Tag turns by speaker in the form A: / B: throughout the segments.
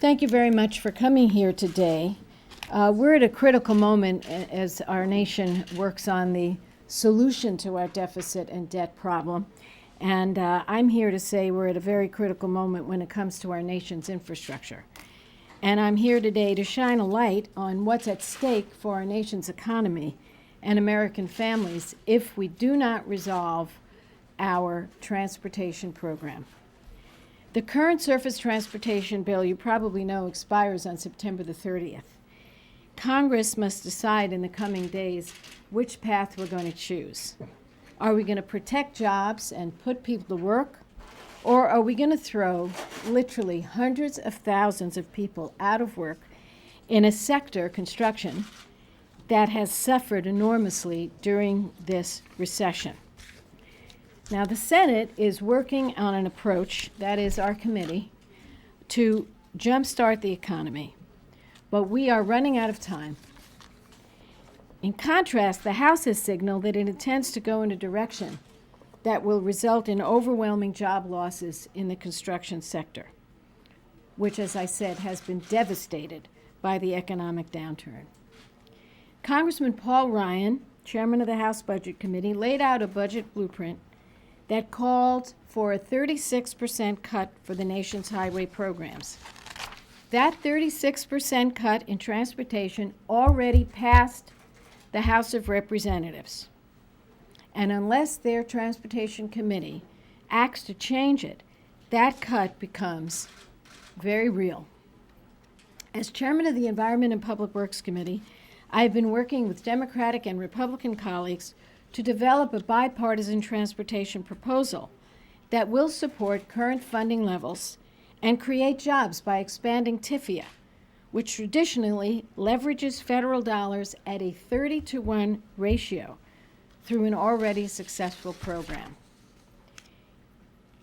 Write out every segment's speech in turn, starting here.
A: Thank you very much for coming here today. We're at a critical moment as our nation works on the solution to our deficit and debt problem. And I'm here to say we're at a very critical moment when it comes to our nation's infrastructure. And I'm here today to shine a light on what's at stake for our nation's economy and American families if we do not resolve our transportation program. The current surface transportation bill, you probably know, expires on September the 30th. Congress must decide in the coming days which path we're going to choose. Are we going to protect jobs and put people to work? Or are we going to throw literally hundreds of thousands of people out of work in a sector, construction, that has suffered enormously during this recession? Now, the Senate is working on an approach, that is our committee, to jumpstart the economy. But we are running out of time. In contrast, the House has signaled that it intends to go in a direction that will result in overwhelming job losses in the construction sector, which, as I said, has been devastated by the economic downturn. Congressman Paul Ryan, chairman of the House Budget Committee, laid out a budget blueprint that called for a 36% cut for the nation's highway programs. That 36% cut in transportation already passed the House of Representatives. And unless their transportation committee acts to change it, that cut becomes very real. As chairman of the Environment and Public Works Committee, I have been working with Democratic and Republican colleagues to develop a bipartisan transportation proposal that will support current funding levels and create jobs by expanding TIFIA, which traditionally leverages federal dollars at a 30-to-1 ratio through an already successful program.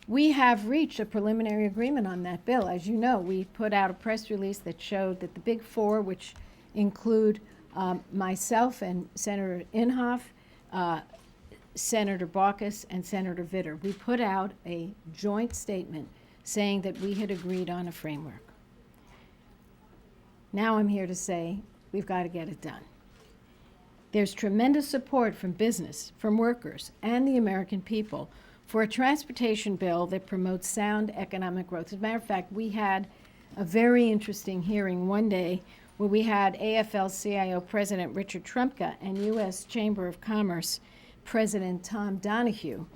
A: We have reached a preliminary agreement on that bill. As you know, we put out a press release that showed that the Big Four, which include myself and Senator Inhofe, Senator Baucus, and Senator Vitter, we put out a joint statement saying that we had agreed on a framework. Now I'm here to say we've got to get it done. There's tremendous support from business, from workers, and the American people for a transportation bill that promotes sound economic growth. As a matter of fact, we had a very interesting hearing one day where we had AFL-CIO President Richard Trumka and U.S. Chamber of Commerce President Tom Donahue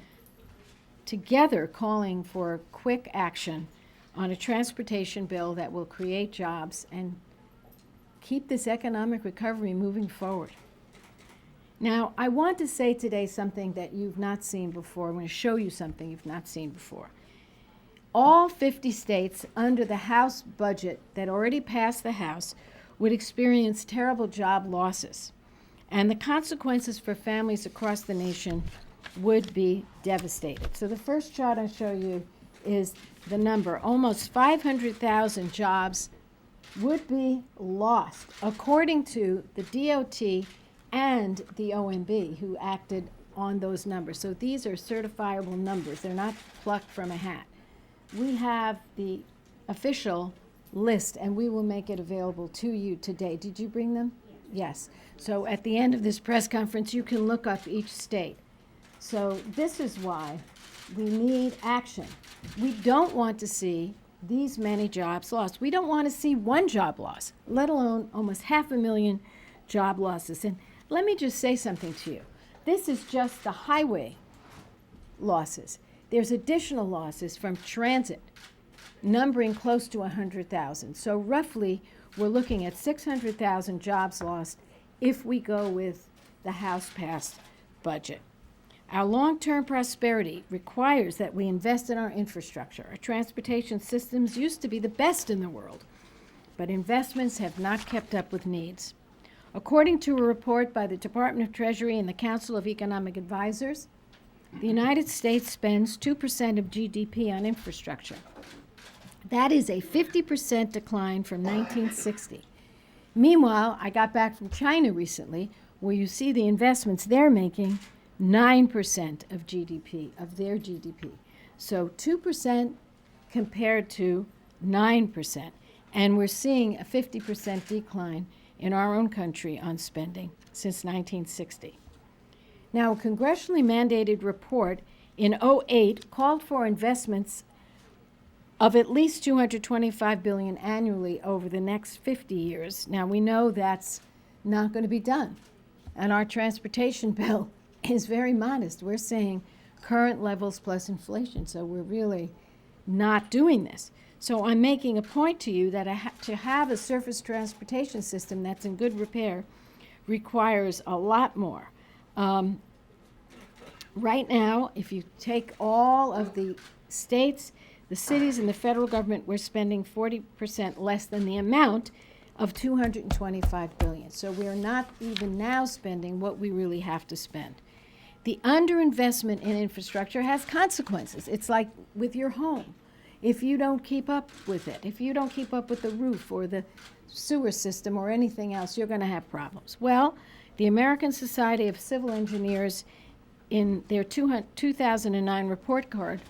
A: together calling for quick action on a transportation bill that will create jobs and keep this economic recovery moving forward. Now, I want to say today something that you've not seen before. I'm going to show you something you've not seen before. All 50 states under the House budget that already passed the House would experience terrible job losses, and the consequences for families across the nation would be devastated. So the first chart I'll show you is the number. Almost 500,000 jobs would be lost, according to the DOT and the OMB, who acted on those numbers. So these are certifiable numbers. They're not plucked from a hat. We have the official list, and we will make it available to you today. Did you bring them? Yes. So at the end of this press conference, you can look up each state. So this is why we need action. We don't want to see these many jobs lost. We don't want to see one job loss, let alone almost 500,000 job losses. And let me just say something to you. This is just the highway losses. There's additional losses from transit, numbering close to 100,000. So roughly, we're looking at 600,000 jobs lost if we go with the House-passed budget. Our long-term prosperity requires that we invest in our infrastructure. Our transportation systems used to be the best in the world, but investments have not kept up with needs. According to a report by the Department of Treasury and the Council of Economic Advisors, the United States spends 2% of GDP on infrastructure. That is a 50% decline from 1960. Meanwhile, I got back from China recently, where you see the investments they're making, 9% of GDP, of their GDP. So 2% compared to 9%. And we're seeing a 50% decline in our own country on spending since 1960. Now, a congressionally mandated report in '08 called for investments of at least $225 billion annually over the next 50 years. Now, we know that's not going to be done. And our transportation bill is very modest. We're saying current levels plus inflation, so we're really not doing this. So I'm making a point to you that to have a surface transportation system that's in good repair requires a lot more. Right now, if you take all of the states, the cities, and the federal government, we're spending 40% less than the amount of $225 billion. So we're not even now spending what we really have to spend. The underinvestment in infrastructure has consequences. It's like with your home. If you don't keep up with it, if you don't keep up with the roof or the sewer system or anything else, you're going to have problems. Well, the American Society of Civil Engineers, in their 2009 report card,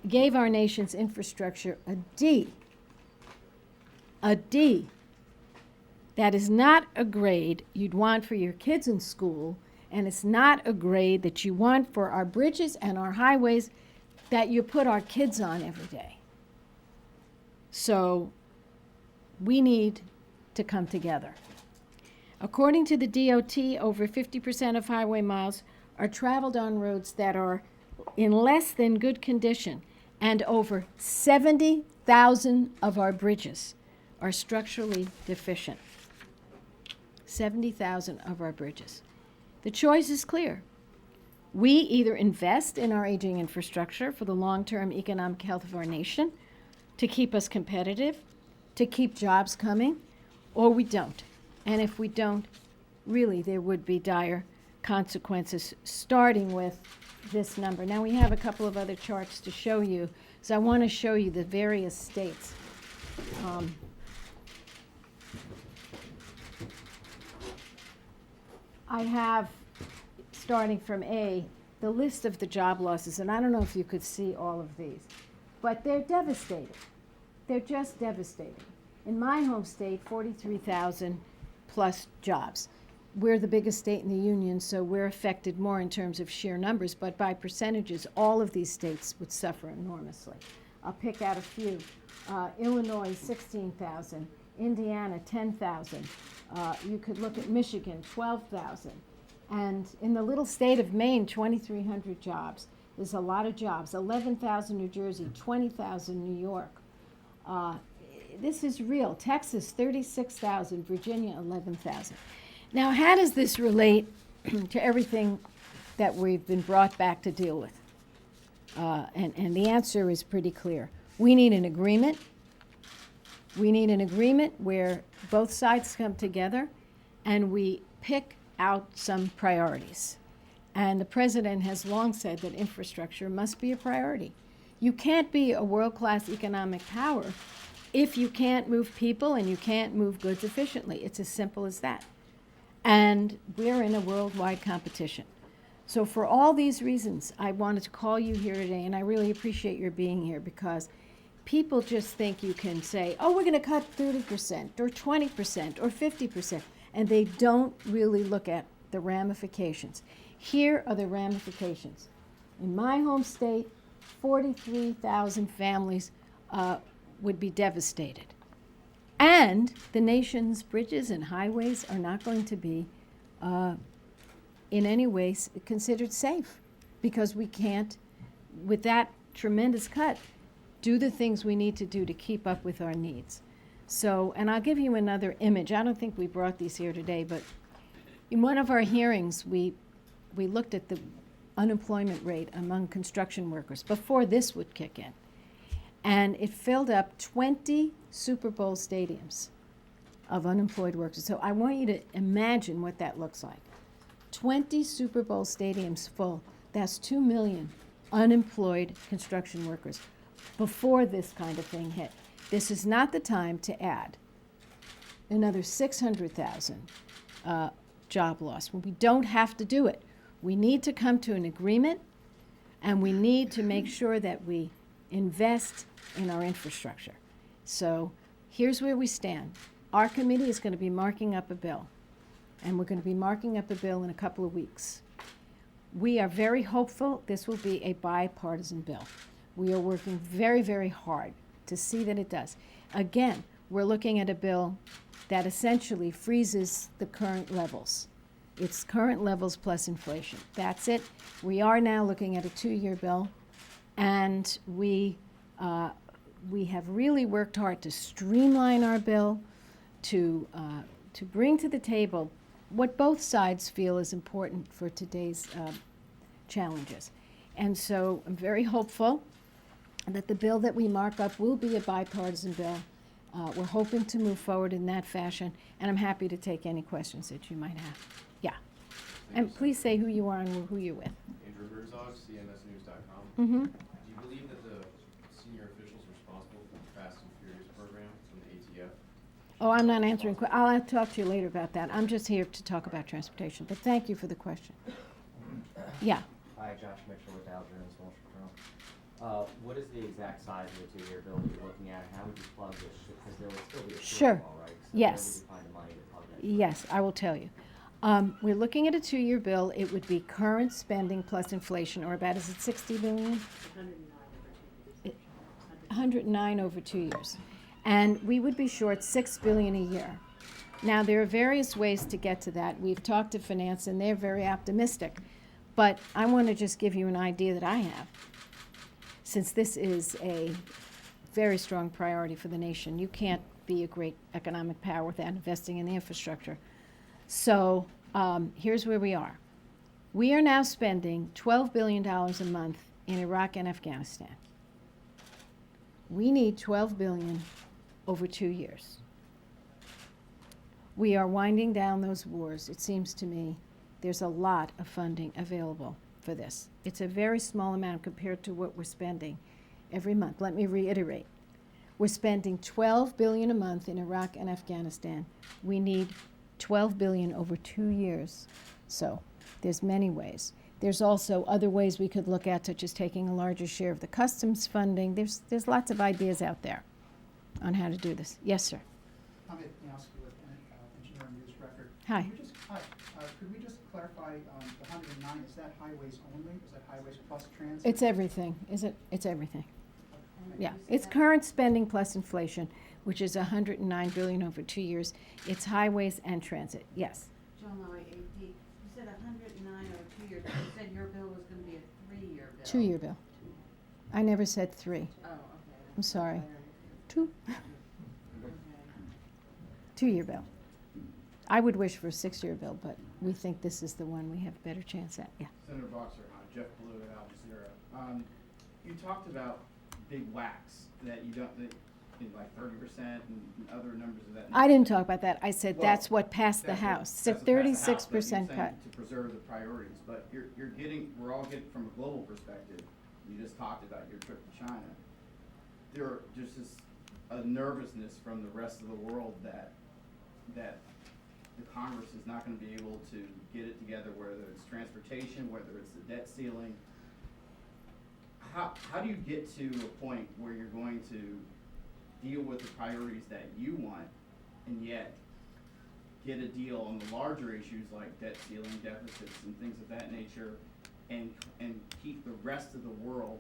A: gave our nation's infrastructure a D. A D. That is not a grade you'd want for your kids in school, and it's not a grade that you want for our bridges and our highways that you put our kids on every day. So we need to come together. According to the DOT, over 50% of highway miles are traveled on roads that are in less than good condition, and over 70,000 of our bridges are structurally deficient. 70,000 of our bridges. The choice is clear. We either invest in our aging infrastructure for the long-term economic health of our nation, to keep us competitive, to keep jobs coming, or we don't. And if we don't, really there would be dire consequences, starting with this number. Now we have a couple of other charts to show you, so I want to show you the various states. I have, starting from A, the list of the job losses, and I don't know if you could see all of these, but they're devastating. They're just devastating. In my home state, 43,000 plus jobs. We're the biggest state in the union, so we're affected more in terms of sheer numbers, but by percentages, all of these states would suffer enormously. I'll pick out a few. Illinois, 16,000. Indiana, 10,000. You could look at Michigan, 12,000. And in the little state of Maine, 2,300 jobs. There's a lot of jobs. 11,000 New Jersey, 20,000 New York. This is real. Texas, 36,000. Virginia, 11,000. Now, how does this relate to everything that we've been brought back to deal with? And the answer is pretty clear. We need an agreement. We need an agreement where both sides come together and we pick out some priorities. And the president has long said that infrastructure must be a priority. You can't be a world-class economic power if you can't move people and you can't move goods efficiently. It's as simple as that. And we're in a worldwide competition. So for all these reasons, I wanted to call you here today, and I really appreciate your being here, because people just think you can say, oh, we're going to cut 30% or 20% or 50%, and they don't really look at the ramifications. Here are the ramifications. In my home state, 43,000 families would be devastated. And the nation's bridges and highways are not going to be in any way considered safe, because we can't, with that tremendous cut, do the things we need to do to keep up with our needs. So, and I'll give you another image. I don't think we brought these here today, but in one of our hearings, we looked at the unemployment rate among construction workers before this would kick in. And it filled up 20 Super Bowl stadiums of unemployed workers. So I want you to imagine what that looks like. 20 Super Bowl stadiums full. That's 2 million unemployed construction workers before this kind of thing hit. This is not the time to add another 600,000 job loss. We don't have to do it. We need to come to an agreement, and we need to make sure that we invest in our infrastructure. So here's where we stand. Our committee is going to be marking up a bill, and we're going to be marking up a bill in a couple of weeks. We are very hopeful this will be a bipartisan bill. We are working very, very hard to see that it does. Again, we're looking at a bill that essentially freezes the current levels. It's current levels plus inflation. That's it. We are now looking at a 2-year bill, and we have really worked hard to streamline our bill, to bring to the table what both sides feel is important for today's challenges. And so I'm very hopeful that the bill that we mark up will be a bipartisan bill. We're hoping to move forward in that fashion, and I'm happy to take any questions that you might have. Yeah. And please say who you are and who you're with.
B: Andrew Herzog, CNSnews.com.
A: Mm-hmm.
B: Do you believe that the senior officials responsible for the Fast and Furious program from the ATF?
A: Oh, I'm not answering. I'll talk to you later about that. I'm just here to talk about transportation, but thank you for the question. Yeah.
C: Hi, Josh Mitchell with Dow Jones Wall Street Journal. What is the exact size of the 2-year bill that you're looking at, and how would you plug this? Because there would still be a
A: Sure.
C: shortfall, right? So
A: Yes.
C: where would you find the money to plug that?
A: Yes, I will tell you. We're looking at a 2-year bill. It would be current spending plus inflation, or about, is it 60 billion? 109 over 2 years. And we would be short $6 billion a year. Now, there are various ways to get to that. We've talked to finance, and they're very optimistic. But I want to just give you an idea that I have. Since this is a very strong priority for the nation, you can't be a great economic power without investing in the infrastructure. So here's where we are. We are now spending $12 billion a month in Iraq and Afghanistan. We need $12 billion over 2 years. We are winding down those wars. It seems to me there's a lot of funding available for this. It's a very small amount compared to what we're spending every month. Let me reiterate. We're spending $12 billion a month in Iraq and Afghanistan. We need $12 billion over 2 years. So there's many ways. There's also other ways we could look at, such as taking a larger share of the customs funding. There's lots of ideas out there on how to do this. Yes, sir.
D: Amit Kniaski with Engineering News Record.
A: Hi.
D: Could we just clarify, the 109, is that highways only? Is that highways plus transit?
A: It's everything, is it? It's everything.
D: Okay.
A: Yeah, it's current spending plus inflation, which is $109 billion over 2 years. It's highways and transit. Yes.
E: Joan Lowy, AP. You said 109 over 2 years. You said your bill was going to be a 3-year bill.
A: 2-year bill. I never said 3.
E: Oh, okay.
A: I'm sorry.
E: Okay.
A: 2. 2-year bill. I would wish for a 6-year bill, but we think this is the one we have a better chance at. Yeah.
F: Senator Boxer, Jeff Blue at Al Jazeera. You talked about big whacks that you don't, that, like 30% and other numbers of that.
A: I didn't talk about that. I said
F: Well,
A: that's what passed the
F: That's what-
A: House.
F: that's what passed the House, but
A: 36%
F: you're saying
A: cut.
F: to preserve the priorities, but we're all getting from a global perspective. You just talked about your trip to China. There's just a nervousness from the rest of the world that the Congress is not going to be able to get it together, whether it's transportation, whether it's the debt ceiling. How do you get to a point where you're going to deal with the priorities that you want, and yet get a deal on the larger issues like debt ceiling, deficits, and things of that nature, and keep the rest of the world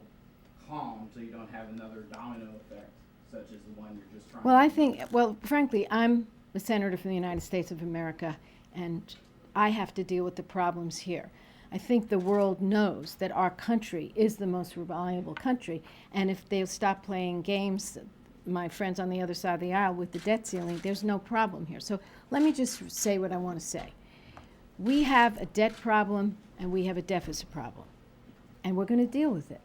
F: calm so you don't have another domino effect such as the one you're just trying
A: Well, I
F: to
A: think, well, frankly, I'm the senator from the United States of America, and I have to deal with the problems here. I think the world knows that our country is the most reliable country, and if they'll stop playing games, my friends on the other side of the aisle, with the debt ceiling, there's no problem here. So let me just say what I want to say. We have a debt problem, and we have a deficit problem, and we're going to deal with it.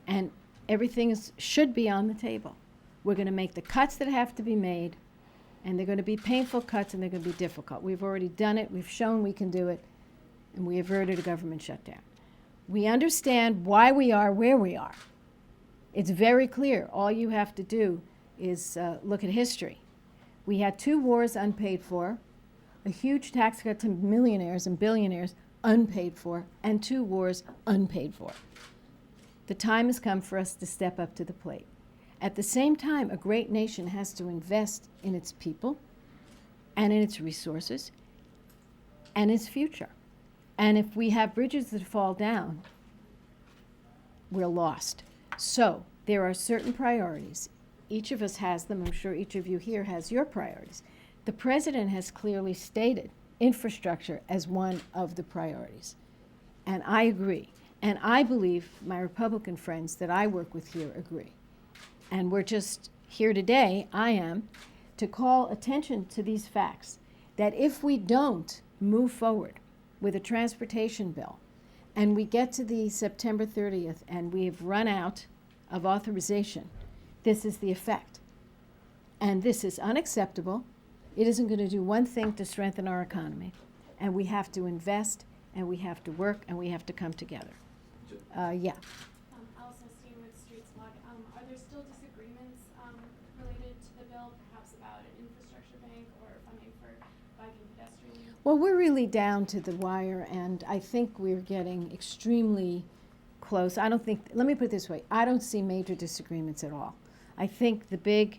A: And everything should be on the table. We're going to make the cuts that have to be made, and they're going to be painful cuts, and they're going to be difficult. We've already done it. We've shown we can do it, and we averted a government shutdown. We understand why we are where we are. It's very clear. All you have to do is look at history. We had 2 wars unpaid for, a huge tax cut to millionaires and billionaires unpaid for, and 2 wars unpaid for. The time has come for us to step up to the plate. At the same time, a great nation has to invest in its people and in its resources and its future. And if we have bridges that fall down, we're lost. So there are certain priorities. Each of us has them. I'm sure each of you here has your priorities. The president has clearly stated infrastructure as one of the priorities. And I agree. And I believe my Republican friends that I work with here agree. And we're just here today, I am, to call attention to these facts, that if we don't move forward with a transportation bill, and we get to the September 30th and we've run out of authorization, this is the effect. And this is unacceptable. It isn't going to do one thing to strengthen our economy. And we have to invest, and we have to work, and we have to come together. Yeah.
G: Alison Steen with Streets Blog. Are there still disagreements related to the bill, perhaps about an infrastructure bank or funding for bike and pedestrian use?
A: Well, we're really down to the wire, and I think we're getting extremely close. I don't think, let me put it this way, I don't see major disagreements at all. I think the big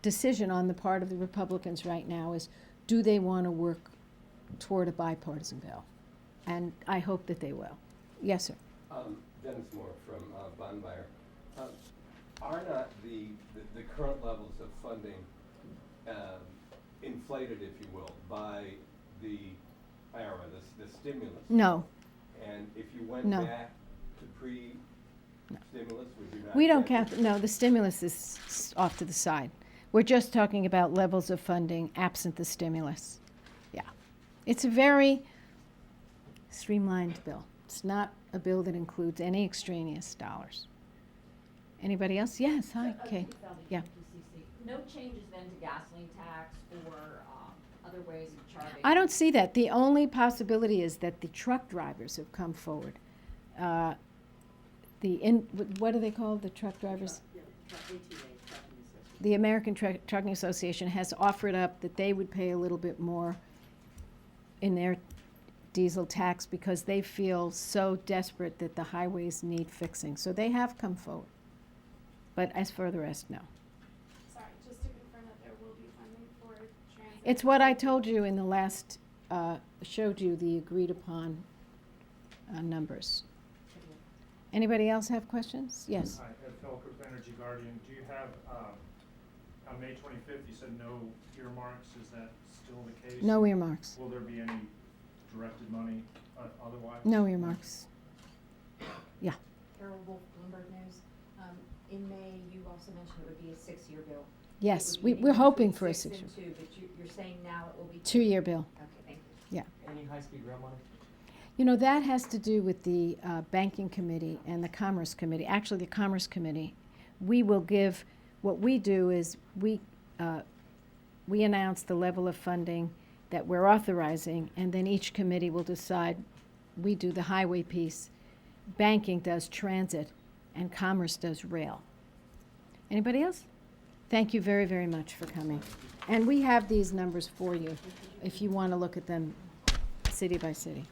A: decision on the part of the Republicans right now is, do they want to work toward a bipartisan bill? And I hope that they will. Yes, sir.
H: Dennis Moore from Bonfire. Are not the current levels of funding inflated, if you will, by the IRA, the stimulus?
A: No.
H: And if you went
A: No.
H: back to pre-stimulus, would you not?
A: We don't
H: get-
A: count, no, the stimulus is off to the side. We're just talking about levels of funding absent the stimulus. Yeah. It's a very streamlined bill. It's not a bill that includes any extraneous dollars. Anybody else? Yes, hi, Kay. Yeah.
I: No changes then to gasoline tax or other ways of charging?
A: I don't see that. The only possibility is that the truck drivers have come forward. What do they call the truck drivers? The American Trucking Association has offered up that they would pay a little bit more in their diesel tax because they feel so desperate that the highways need fixing. So they have come forward. But as for the rest, no.
G: Sorry, just to confirm that there will be funding for transit.
A: It's what I told you in the last, showed you the agreed upon numbers. Anybody else have questions? Yes.
J: Hi, Ed Felker, Energy Guardian. Do you have, on May 25th, you said no earmarks. Is that still the case?
A: No earmarks.
J: Will there be any directed money otherwise?
A: No earmarks. Yeah.
I: Carol Wolf, Bloomberg News. In May, you also mentioned it would be a 6-year bill.
A: Yes,
I: It would be
A: we're hoping
I: between
A: for a
I: 6 and
A: 6-year.
I: 2, but you're saying now it will be
A: 2-year bill.
I: Okay, thank you.
A: Yeah.
C: Any high-speed rail money?
A: You know, that has to do with the Banking Committee and the Commerce Committee. Actually, the Commerce Committee. We will give, what we do is we announce the level of funding that we're authorizing, and then each committee will decide. We do the highway piece, banking does transit, and commerce does rail. Anybody else? Thank you very, very much for coming. And we have these numbers for you if you want to look at them city by city.